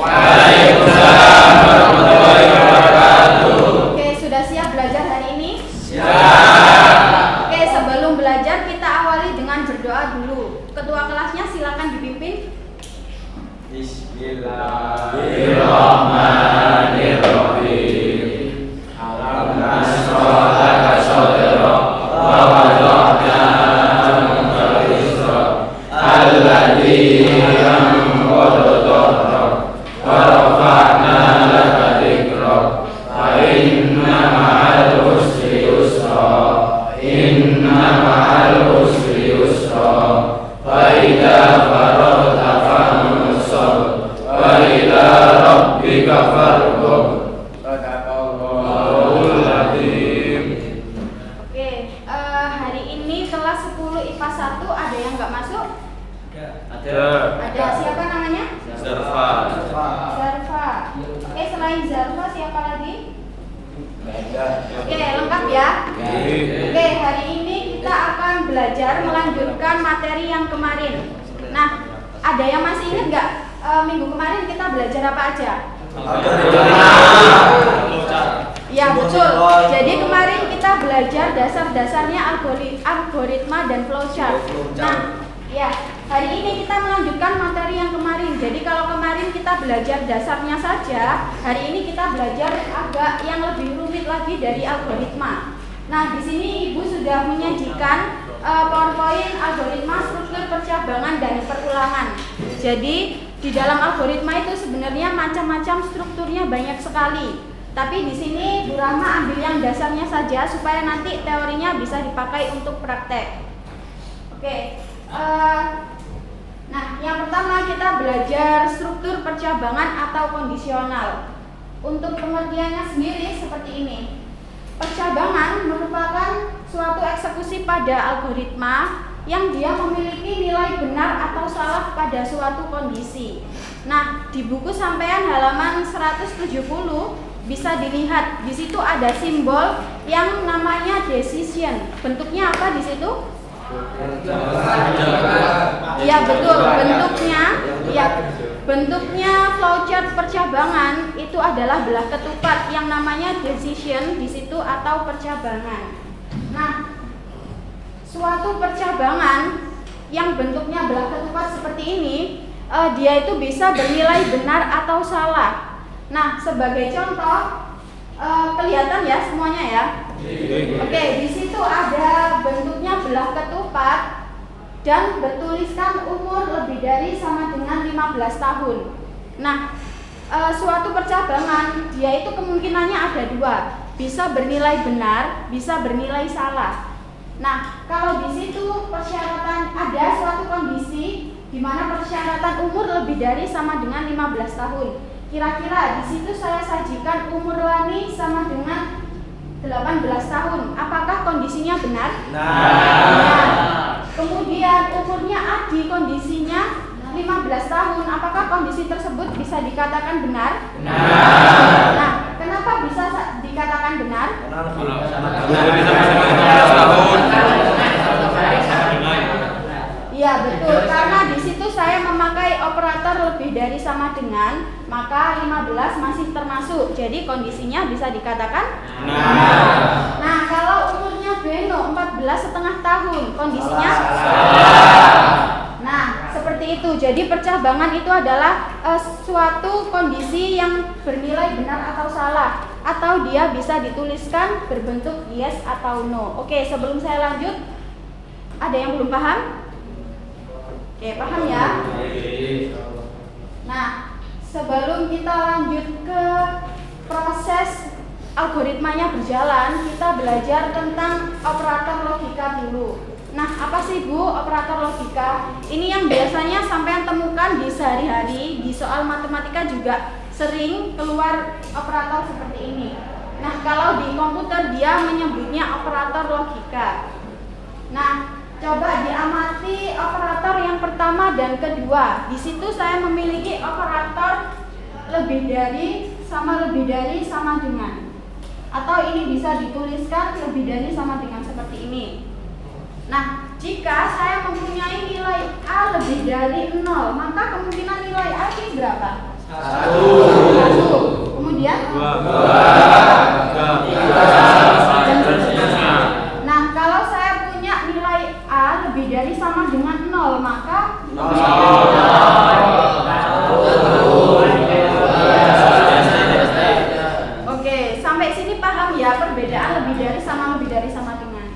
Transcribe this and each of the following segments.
Waalaikumsalam warahmatullahi wabarakatuh. Oke, sudah siap belajar hari ini? Siap. Oke, sebelum belajar kita awali dengan berdoa dulu. Ketua kelasnya silakan dipimpin. Bismillahirrahmanirrahim. Alam nashrah laka sadrak wa wada'na anka wizrak alladzi anqadha dhahrak wa rafa'na laka dhikrak fa inna ma'al usri yusra inna ma'al usri yusra fa idza faragta fansab wa ila rabbika farghab. Sadaqallahul azim. Oke, hari ini kelas 10 IPA 1 ada yang nggak masuk? Ada. Siapa namanya? Zarfa. Zarfa. Oke, selain Zarfa siapa lagi? Oke, lengkap ya. Oke, hari ini kita akan belajar melanjutkan materi yang kemarin. Nah, ada yang masih ingat nggak minggu kemarin kita belajar apa aja? Ya, betul. Jadi kemarin kita belajar dasar-dasarnya algoritma dan flowchart. Nah, ya, hari ini kita melanjutkan materi yang kemarin. Jadi kalau kemarin kita belajar dasarnya saja, hari ini kita belajar agak yang lebih rumit lagi dari algoritma. Nah, di sini Ibu sudah menyajikan PowerPoint algoritma, struktur percabangan dan perulangan. Jadi di dalam algoritma itu sebenarnya macam-macam strukturnya banyak sekali. Tapi di sini Bu Rahma ambil yang dasarnya saja supaya nanti teorinya bisa dipakai untuk praktek. Oke. Nah, yang pertama kita belajar struktur percabangan atau kondisional. Untuk pengertiannya sendiri seperti ini. Percabangan merupakan suatu eksekusi pada algoritma yang dia memiliki nilai benar atau salah pada suatu kondisi. Nah, di buku sampean halaman 170 bisa dilihat di situ ada simbol yang namanya decision. Bentuknya apa di situ? Ya, betul, bentuknya flowchart percabangan itu adalah belah ketupat yang namanya decision di situ atau percabangan. Nah, suatu percabangan yang bentuknya belah ketupat seperti ini, dia itu bisa bernilai benar atau salah. Nah, sebagai contoh, kelihatan ya semuanya ya. Oke, di situ ada bentuknya belah ketupat dan bertuliskan umur lebih dari sama dengan 15 tahun. Nah, suatu percabangan dia itu kemungkinannya ada dua, bisa bernilai benar, bisa bernilai salah. Nah, kalau di situ persyaratan ada suatu kondisi di mana persyaratan umur lebih dari sama dengan 15 tahun. Kira-kira di situ saya sajikan umur Lani sama dengan 18 tahun. Apakah kondisinya benar? Nah. Kemudian umurnya Adi kondisinya 15 tahun. Apakah kondisi tersebut bisa dikatakan benar? Nah, kenapa bisa dikatakan benar? Ya, betul. Karena di situ saya memakai operator lebih dari sama dengan, maka 15 masih termasuk. Jadi kondisinya bisa dikatakan benar. Nah, kalau umurnya Beno 14,5 tahun, kondisinya Nah, seperti itu. Jadi percabangan itu adalah suatu kondisi yang bernilai benar atau salah, atau dia bisa dituliskan berbentuk yes atau no. Oke, sebelum saya lanjut, ada yang belum paham? Oke, paham ya? Nah, sebelum kita lanjut ke proses algoritmanya berjalan, kita belajar tentang operator logika dulu. Nah, apa sih Bu operator logika? Ini yang biasanya sampean temukan di sehari-hari, di soal matematika juga sering keluar operator seperti ini. Nah, kalau di komputer dia menyebutnya operator logika. Nah, coba diamati operator yang pertama dan kedua. Di situ saya memiliki operator lebih dari sama dengan. Atau ini bisa dituliskan lebih dari sama dengan seperti ini. Nah, jika saya mempunyai nilai A lebih dari 0, maka kemungkinan nilai A ini berapa? 1, Kemudian 2, 3, 4, dan seterusnya. Nah, kalau saya punya nilai A lebih dari sama dengan 0, maka Oke, sampai sini paham ya perbedaan lebih dari sama dengan.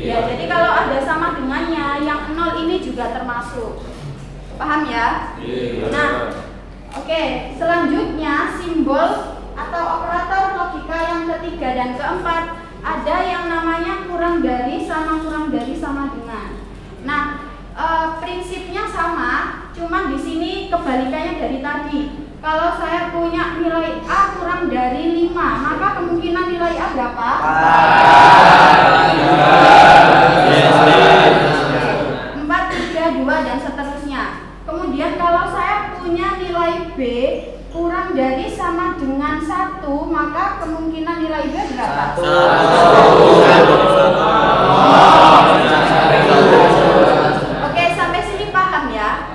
Ya, jadi kalau ada sama dengannya, yang 0 ini juga termasuk. Paham ya? Nah, oke, selanjutnya simbol atau operator logika yang ketiga dan keempat ada yang namanya kurang dari sama dengan. Nah, prinsipnya sama, cuma di sini kebalikannya dari tadi. Kalau saya punya nilai A kurang dari 5, maka kemungkinan nilai A berapa? 4, 3, 2 dan seterusnya. Kemudian kalau saya punya nilai B kurang dari sama dengan 1, maka kemungkinan nilai B berapa? 1. Oke, sampai sini paham ya?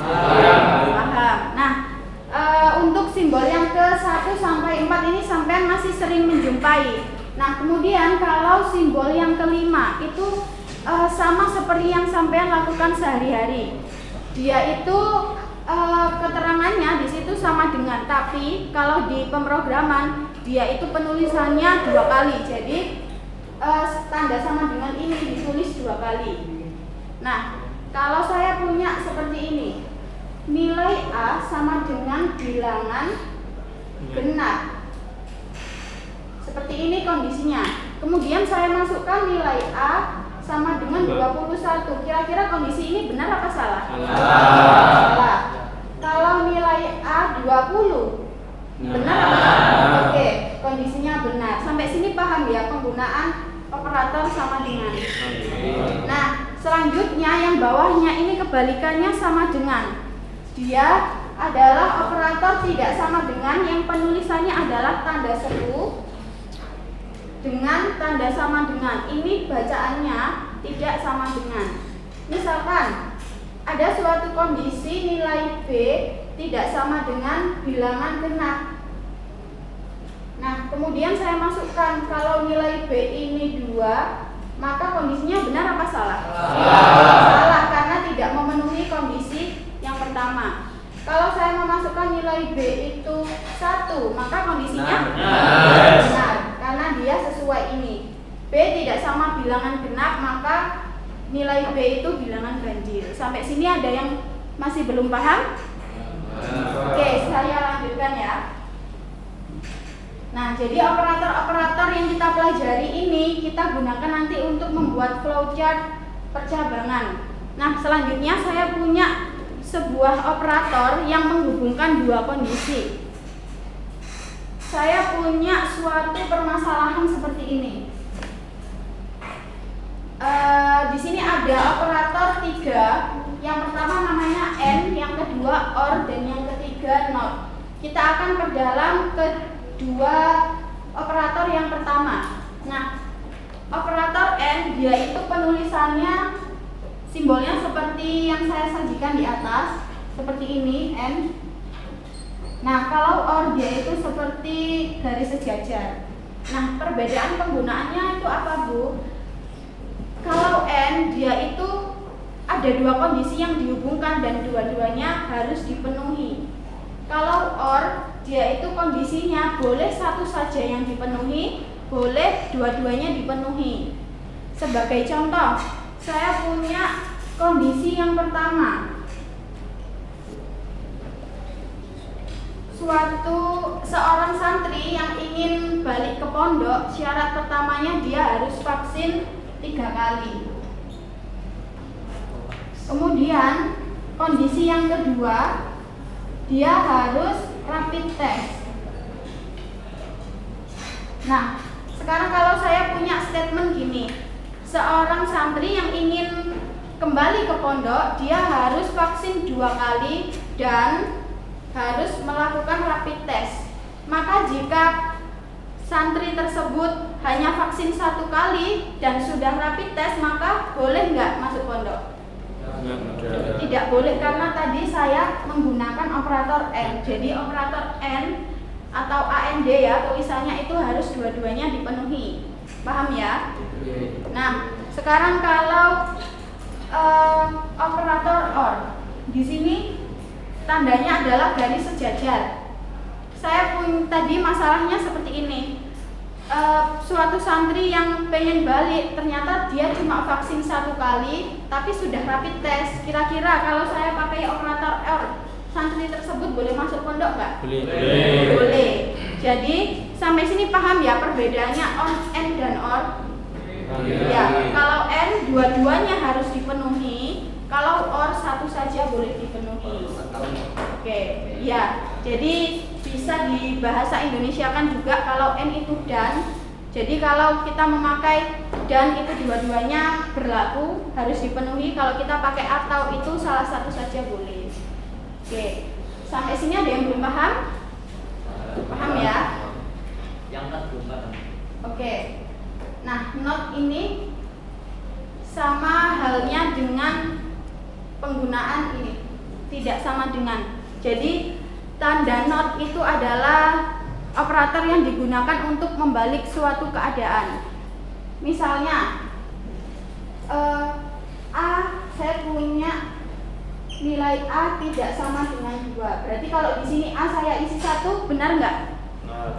Paham. Nah, untuk simbol yang ke 1 sampai 4 ini sampean masih sering menjumpai. Nah, kemudian kalau simbol yang kelima itu sama seperti yang sampean lakukan sehari-hari. Dia itu keterangannya di situ sama dengan, tapi kalau di pemrograman dia itu penulisannya 2 kali. Jadi tanda sama dengan ini ditulis 2 kali. Nah, kalau saya punya seperti ini, nilai A sama dengan bilangan genap. Seperti ini kondisinya. Kemudian saya masukkan nilai A sama dengan 21. Kira-kira kondisi ini benar apa salah? Salah. Kalau nilai A 20, benar apa salah? Oke, kondisinya benar. Sampai sini paham ya penggunaan operator sama dengan. Nah, selanjutnya yang bawahnya ini kebalikannya sama dengan. Dia adalah operator tidak sama dengan yang penulisannya adalah tanda seru dengan tanda sama dengan. Ini bacaannya tidak sama dengan. Misalkan ada suatu kondisi nilai B tidak sama dengan bilangan genap. Nah, kemudian saya masukkan kalau nilai B ini 2, maka kondisinya benar apa salah? Salah, karena tidak memenuhi kondisi yang pertama. Kalau saya memasukkan nilai B itu 1, maka kondisinya benar, karena dia sesuai ini. B tidak sama bilangan genap, maka nilai B itu bilangan ganjil. Sampai sini ada yang masih belum paham? Oke, saya lanjutkan ya. Nah, jadi operator-operator yang kita pelajari ini kita gunakan nanti untuk membuat flowchart percabangan. Nah, selanjutnya saya punya sebuah operator yang menghubungkan 2 kondisi. Saya punya suatu permasalahan seperti ini. Di sini ada operator 3. Yang pertama namanya N, yang kedua OR, dan yang ketiga NOT. Kita akan perdalam ke 2 operator yang pertama. Nah, operator N dia itu penulisannya simbolnya seperti yang saya sajikan di atas, seperti ini N. Nah, kalau OR dia itu seperti garis sejajar. Nah, perbedaan penggunaannya itu apa, Bu? Kalau N dia itu ada 2 kondisi yang dihubungkan dan dua-duanya harus dipenuhi. Kalau OR dia itu kondisinya boleh satu saja yang dipenuhi, boleh dua-duanya dipenuhi. Sebagai contoh, saya punya kondisi yang pertama. Seorang santri yang ingin balik ke pondok, syarat pertamanya dia harus vaksin 3 kali. Kemudian kondisi yang kedua, dia harus rapid test. Nah, sekarang kalau saya punya statement gini, seorang santri yang ingin kembali ke pondok, dia harus vaksin 2 kali dan harus melakukan rapid test. Maka jika santri tersebut hanya vaksin 1 kali dan sudah rapid test, maka boleh nggak masuk pondok? Tidak boleh karena tadi saya menggunakan operator N. Jadi operator N atau AND ya tulisannya itu harus dua-duanya dipenuhi. Paham ya? Nah, sekarang kalau operator OR. Di sini tandanya adalah garis sejajar. Saya pun tadi masalahnya seperti ini. Suatu santri yang pengen balik, ternyata dia cuma vaksin 1 kali, tapi sudah rapid test. Kira-kira kalau saya pakai operator OR, santri tersebut boleh masuk pondok nggak? Boleh. Boleh. Jadi sampai sini paham ya perbedaannya on N dan OR? Ya, kalau N dua-duanya harus dipenuhi, kalau OR 1 saja boleh dipenuhi. Oke, ya. Jadi bisa di bahasa Indonesia kan juga kalau N itu dan. Jadi kalau kita memakai dan itu dua-duanya berlaku harus dipenuhi. Kalau kita pakai atau itu salah satu saja boleh. Oke, sampai sini ada yang belum paham? Paham ya? Yang not belum paham. Oke. Nah, not ini sama halnya dengan penggunaan ini. Tidak sama dengan. Jadi tanda not itu adalah operator yang digunakan untuk membalik suatu keadaan. Misalnya A, saya punya nilai A tidak sama dengan 2. Berarti kalau di sini A saya isi 1, benar nggak?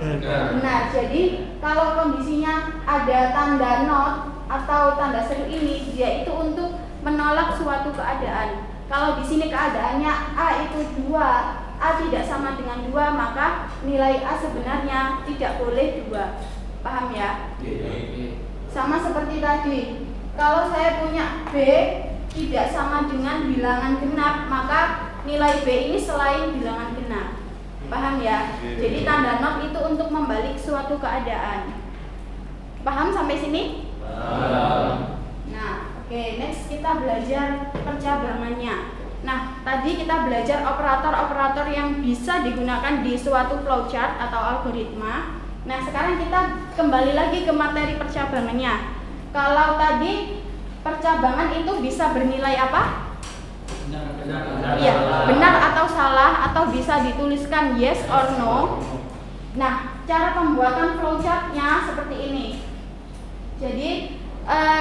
Benar. Jadi kalau kondisinya ada tanda not atau tanda seru ini, dia itu untuk menolak suatu keadaan. Kalau di sini keadaannya A itu 2, A tidak sama dengan 2, maka nilai A sebenarnya tidak boleh 2. Paham ya? Sama seperti tadi. Kalau saya punya B tidak sama dengan bilangan genap, maka nilai B ini selain bilangan genap. Paham ya? Jadi tanda not itu untuk membalik suatu keadaan. Paham sampai sini? Paham. Nah, oke, next kita belajar percabangannya. Nah, tadi kita belajar operator-operator yang bisa digunakan di suatu flowchart atau algoritma. Nah, sekarang kita kembali lagi ke materi percabangannya. Kalau tadi percabangan itu bisa bernilai apa? Iya, benar atau salah, atau bisa dituliskan yes or no. Nah, cara pembuatan flowchartnya seperti ini. Jadi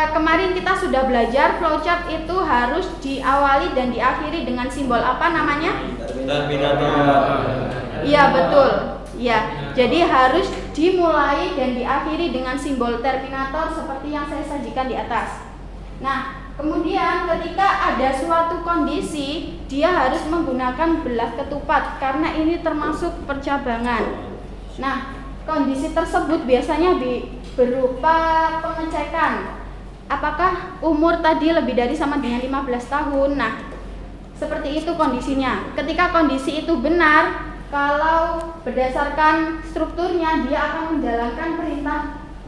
kemarin kita sudah belajar flowchart itu harus diawali dan diakhiri dengan simbol apa namanya? Iya, betul. Ya, jadi harus dimulai dan diakhiri dengan simbol terminator seperti yang saya sajikan di atas. Nah, kemudian ketika ada suatu kondisi, dia harus menggunakan belah ketupat karena ini termasuk percabangan. Nah, kondisi tersebut biasanya berupa pengecekan apakah umur tadi lebih dari sama dengan 15 tahun. Nah, seperti itu kondisinya. Ketika kondisi itu benar, kalau berdasarkan strukturnya dia akan menjalankan perintah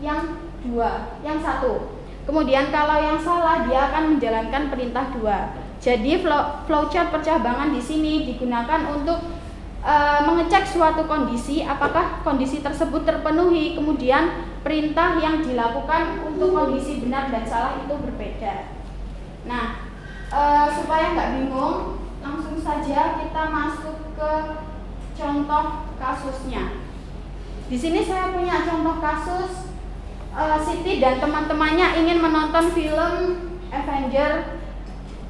yang 2, yang 1. Kemudian kalau yang salah dia akan menjalankan perintah 2. Jadi flowchart percabangan di sini digunakan untuk mengecek suatu kondisi, apakah kondisi tersebut terpenuhi, kemudian perintah yang dilakukan untuk kondisi benar dan salah itu berbeda. Nah, supaya nggak bingung, langsung saja kita masuk ke contoh kasusnya. Di sini saya punya contoh kasus. Siti dan teman-temannya ingin menonton film Avenger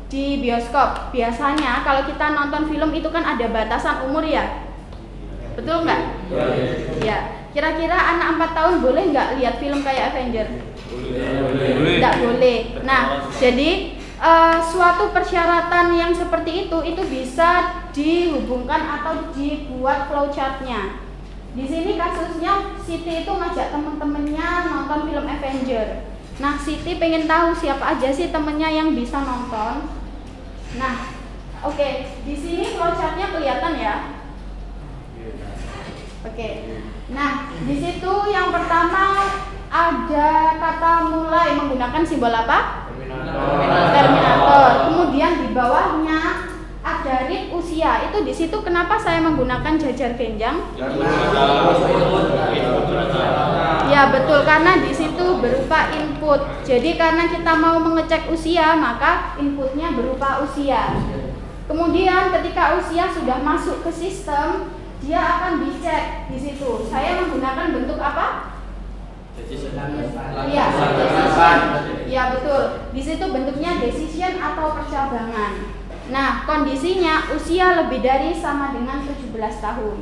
di bioskop. Biasanya kalau kita nonton film itu kan ada batasan umur ya, betul nggak? Ya. Kira-kira anak 4 tahun boleh nggak lihat film kayak Avenger? Boleh. Nggak boleh. Nah, jadi suatu persyaratan yang seperti itu bisa dihubungkan atau dibuat flowchartnya. Di sini kasusnya Siti itu ngajak temen-temennya nonton film Avenger. Nah, Siti pengen tahu siapa aja sih temennya yang bisa nonton. Nah, oke, di sini flowchartnya kelihatan ya. Oke. Nah, di situ yang pertama ada kata mulai menggunakan simbol apa? Terminator. Kemudian di bawahnya ada read usia. Itu di situ kenapa saya menggunakan jajar genjang? Ya, betul, karena di situ berupa input input. Jadi karena kita mau mengecek usia, maka inputnya berupa usia. Kemudian ketika usia sudah masuk ke sistem, dia akan dicek di situ. Saya menggunakan bentuk apa? Iya, ya betul. Di situ bentuknya decision atau percabangan. Nah, kondisinya usia lebih dari sama dengan 17 tahun.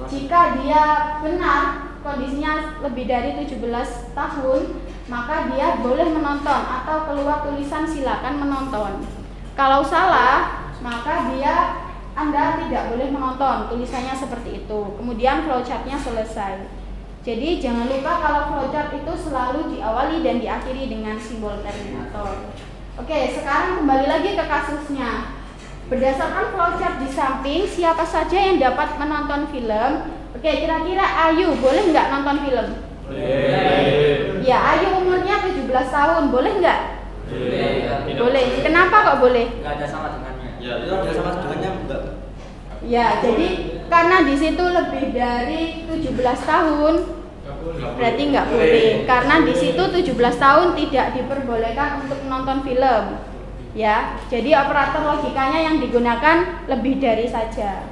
Jika dia benar kondisinya lebih dari 17 tahun, maka dia boleh menonton atau keluar tulisan silakan menonton. Kalau salah, maka Anda tidak boleh menonton, tulisannya seperti itu. Kemudian flowchartnya selesai. Jadi jangan lupa kalau flowchart itu selalu diawali dan diakhiri dengan simbol terminator. Oke, sekarang kembali lagi ke kasusnya. Berdasarkan flowchart di samping, siapa saja yang dapat menonton film? Oke, kira-kira Ayu boleh nggak nonton film? Boleh. Ya, Ayu umurnya 17 tahun, boleh nggak? Boleh. Boleh. Kenapa kok boleh? Nggak ada sama dengannya. Ya, itu ada sama dengannya enggak? Ya, jadi karena di situ lebih dari 17 tahun, berarti nggak boleh. Karena di situ 17 tahun tidak diperbolehkan untuk menonton film. Ya, jadi operator logikanya yang digunakan lebih dari saja.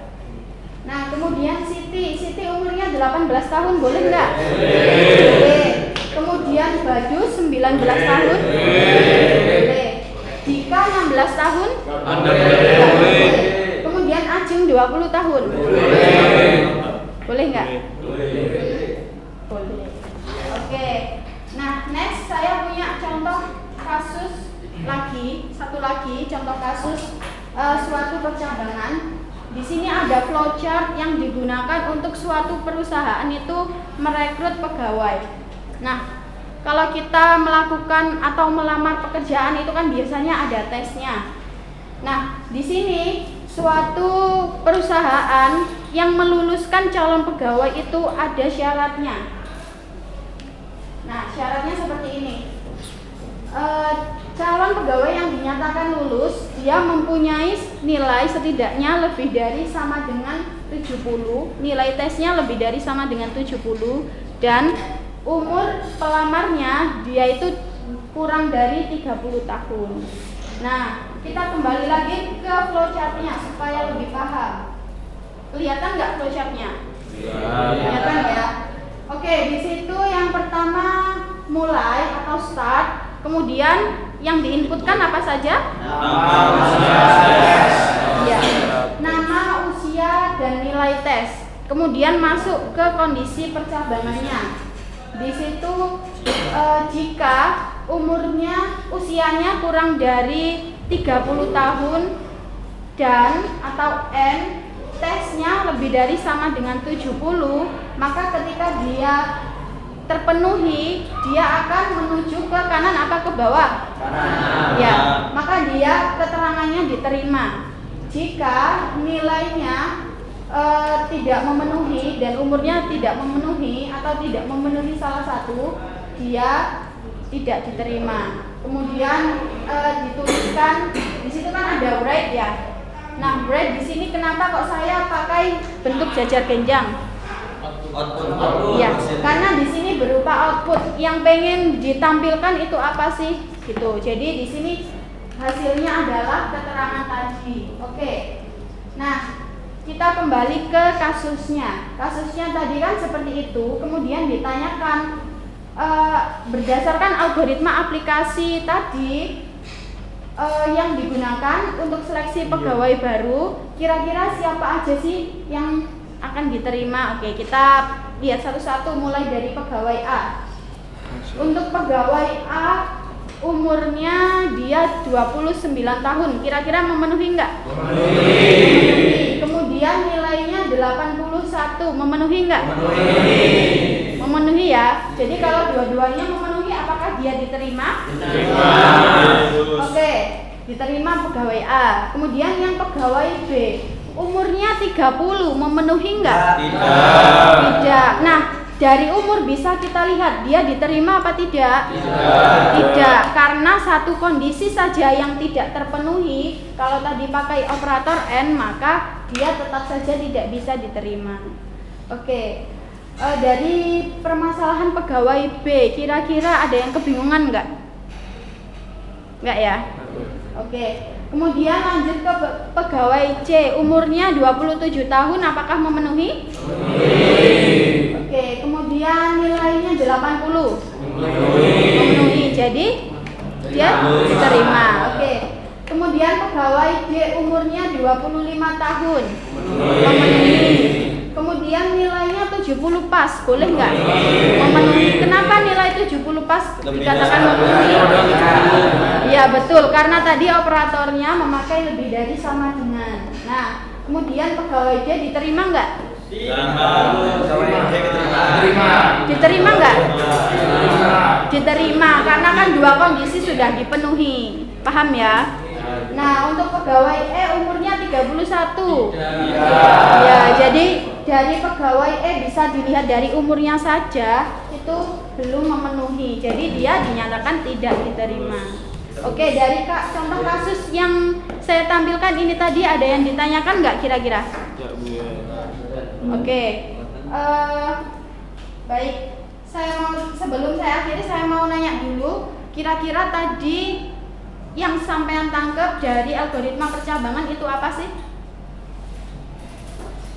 Nah, kemudian Siti umurnya 18 tahun, boleh nggak? Boleh. Kemudian Baju 19 tahun, boleh. Jika 16 tahun, boleh. Kemudian Ajeng 20 tahun, boleh nggak? Boleh. Oke. Nah, next saya punya contoh kasus satu lagi contoh kasus suatu percabangan. Di sini ada flowchart yang digunakan untuk suatu perusahaan itu merekrut pegawai. Nah, kalau kita melakukan atau melamar pekerjaan itu kan biasanya ada tesnya. Nah, di sini suatu perusahaan yang meluluskan calon pegawai itu ada syaratnya. Nah, syaratnya seperti ini. Calon pegawai yang dinyatakan lulus, dia mempunyai nilai setidaknya lebih dari sama dengan 70, nilai tesnya lebih dari sama dengan 70, dan umur pelamarnya dia itu kurang dari 30 tahun. Nah, kita kembali lagi ke flowchartnya supaya lebih paham. Kelihatan nggak flowchartnya? Kelihatan ya? Oke, di situ yang pertama mulai atau start. Kemudian yang diinputkan apa saja? Ya, nama, usia, dan nilai tes. Kemudian masuk ke kondisi percabangannya. Di situ jika usianya kurang dari 30 tahun dan atau N, tesnya lebih dari sama dengan 70, maka ketika dia terpenuhi, dia akan menuju ke kanan apa ke bawah? Kanan. Ya, maka dia keterangannya diterima. Jika nilainya tidak memenuhi dan umurnya tidak memenuhi atau tidak memenuhi salah satu, dia tidak diterima. Kemudian dituliskan di situ kan ada write ya. Nah, write di sini kenapa kok saya pakai bentuk jajar genjang? Output. Ya, karena di sini berupa output. Yang pengen ditampilkan itu apa sih? Gitu. Jadi di sini hasilnya adalah keterangan tadi. Oke. Nah, kita kembali ke kasusnya. Kasusnya tadi kan seperti itu. Kemudian ditanyakan berdasarkan algoritma aplikasi tadi yang digunakan untuk seleksi pegawai baru, kira-kira siapa aja sih yang akan diterima? Oke, kita lihat satu-satu mulai dari pegawai A. Untuk pegawai A, umurnya dia 29 tahun. Kira-kira memenuhi enggak? Memenuhi. Kemudian nilainya 81. Memenuhi enggak? Memenuhi ya. Jadi kalau dua-duanya memenuhi, apakah dia diterima? Diterima. Oke, diterima pegawai A. Kemudian yang pegawai B, umurnya 30, memenuhi enggak? Tidak. Nah, dari umur bisa kita lihat dia diterima apa tidak? Tidak, karena satu kondisi saja yang tidak terpenuhi. Kalau tadi pakai operator N, maka dia tetap saja tidak bisa diterima. Oke. dari permasalahan pegawai B, kira-kira ada yang kebingungan nggak? Nggak ya? Oke. Kemudian lanjut ke pegawai C, umurnya 27 tahun, apakah memenuhi? Oke, kemudian nilainya 80. Memenuhi, jadi dia diterima. Oke. Kemudian pegawai D umurnya 25 tahun. Memenuhi. Kemudian nilainya 70 pas, boleh nggak? Memenuhi. Kenapa nilai 70 pas dikatakan memenuhi? Ya betul, karena tadi operatornya memakai lebih dari sama dengan. Nah, kemudian pegawai D diterima nggak? Diterima nggak? Diterima, karena kan dua kondisi sudah dipenuhi. Paham ya? Nah, untuk pegawai E umurnya 31. Ya, jadi dari pegawai E bisa dilihat dari umurnya saja itu belum memenuhi. Jadi dia dinyatakan tidak diterima. Oke, dari contoh kasus yang saya tampilkan ini tadi ada yang ditanyakan nggak kira-kira? Oke, baik. Sebelum saya akhiri, saya mau nanya dulu. Kira-kira tadi yang sampean tangkap dari algoritma percabangan itu apa sih?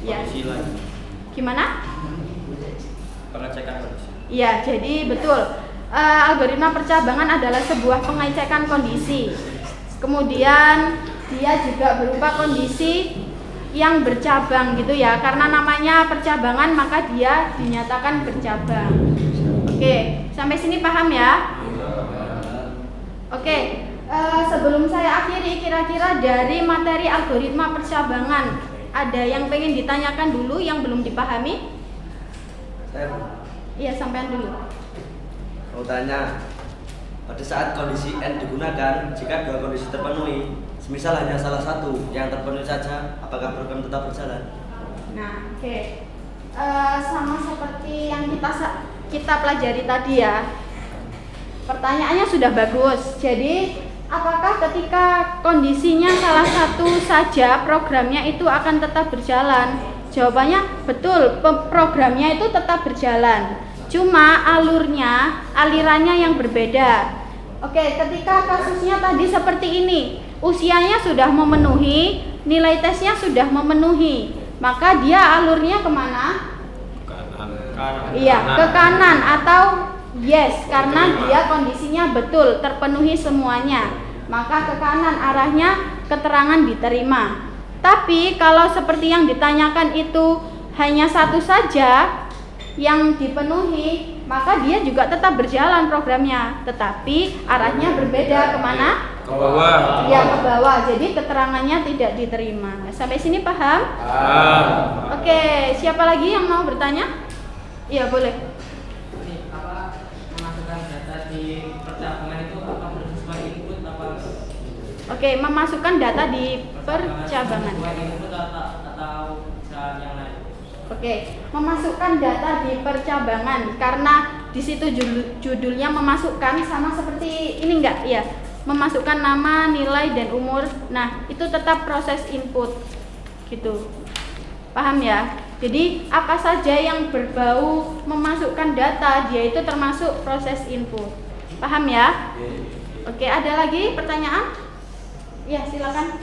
Ya. Gimana? Pengecekan kondisi. Ya, jadi betul. Algoritma percabangan adalah sebuah pengecekan kondisi. Kemudian dia juga berupa kondisi yang bercabang gitu ya. Karena namanya percabangan maka dia dinyatakan bercabang. Oke, sampai sini paham ya? Oke, sebelum saya akhiri, kira-kira dari materi algoritma percabangan ada yang pengen ditanyakan dulu yang belum dipahami? Iya, sampean dulu. Mau tanya, pada saat kondisi N digunakan, jika dua kondisi terpenuhi, semisal hanya salah satu yang terpenuhi saja, apakah program tetap berjalan? Nah, oke. Sama seperti yang kita pelajari tadi ya. Pertanyaannya sudah bagus. Jadi, apakah ketika kondisinya salah satu saja programnya itu akan tetap berjalan? Jawabannya betul, programnya itu tetap berjalan. Cuma alirannya yang berbeda. Oke, ketika kasusnya tadi seperti ini, usianya sudah memenuhi, nilai tesnya sudah memenuhi, maka dia alurnya kemana? Iya, ke kanan atau yes, karena dia kondisinya betul terpenuhi semuanya, maka ke kanan arahnya keterangan diterima. Tapi kalau seperti yang ditanyakan itu hanya satu saja yang dipenuhi, maka dia juga tetap berjalan programnya, tetapi arahnya berbeda kemana? Ke bawah. Ya, ke bawah. Jadi keterangannya tidak diterima. Sampai sini paham? Oke, siapa lagi yang mau bertanya? Iya, boleh. Memasukkan data di percabangan itu apa bersifat input apa? Oke, memasukkan data di percabangan. Input atau yang lain? Oke, memasukkan data di percabangan karena di situ judulnya memasukkan, sama seperti ini enggak? Ya, memasukkan nama, nilai dan umur. Nah, itu tetap proses input gitu. Paham ya? Jadi apa saja yang berbau memasukkan data, dia itu termasuk proses input. Paham ya? Oke, ada lagi pertanyaan? Ya, silakan.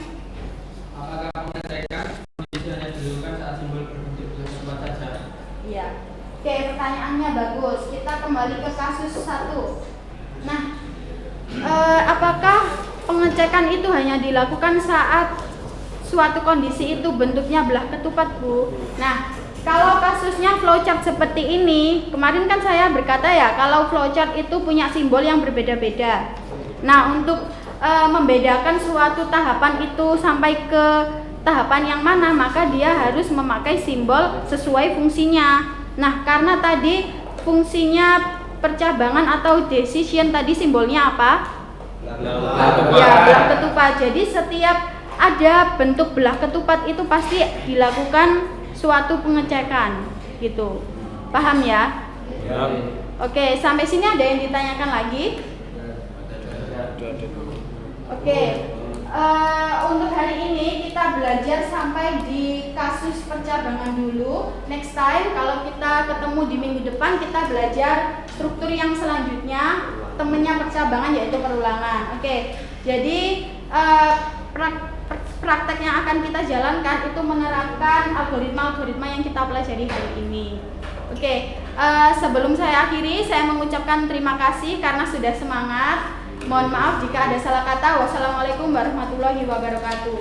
Apakah pengecekan kondisi hanya dilakukan saat simbol berbentuk tersebut saja? Iya. Oke, pertanyaannya bagus. Kita kembali ke kasus 1. Nah, apakah pengecekan itu hanya dilakukan saat suatu kondisi itu bentuknya belah ketupat, Bu? Nah, kalau kasusnya flowchart seperti ini, kemarin kan saya berkata ya, kalau flowchart itu punya simbol yang berbeda-beda. Nah, untuk membedakan suatu tahapan itu sampai ke tahapan yang mana, maka dia harus memakai simbol sesuai fungsinya. Nah, karena tadi fungsinya percabangan atau decision tadi simbolnya apa? Ya, belah ketupat. Jadi setiap ada bentuk belah ketupat itu pasti dilakukan suatu pengecekan gitu. Paham ya? Ya. Oke, sampai sini ada yang ditanyakan lagi? Oke, untuk hari ini kita belajar sampai di kasus percabangan dulu. Next time kalau kita ketemu di minggu depan kita belajar struktur yang selanjutnya, temennya percabangan yaitu perulangan. Oke, jadi praktek yang akan kita jalankan itu menerapkan algoritma-algoritma yang kita pelajari hari ini. Oke, sebelum saya akhiri, saya mengucapkan terima kasih karena sudah semangat. Mohon maaf jika ada salah kata. Wassalamualaikum warahmatullahi wabarakatuh.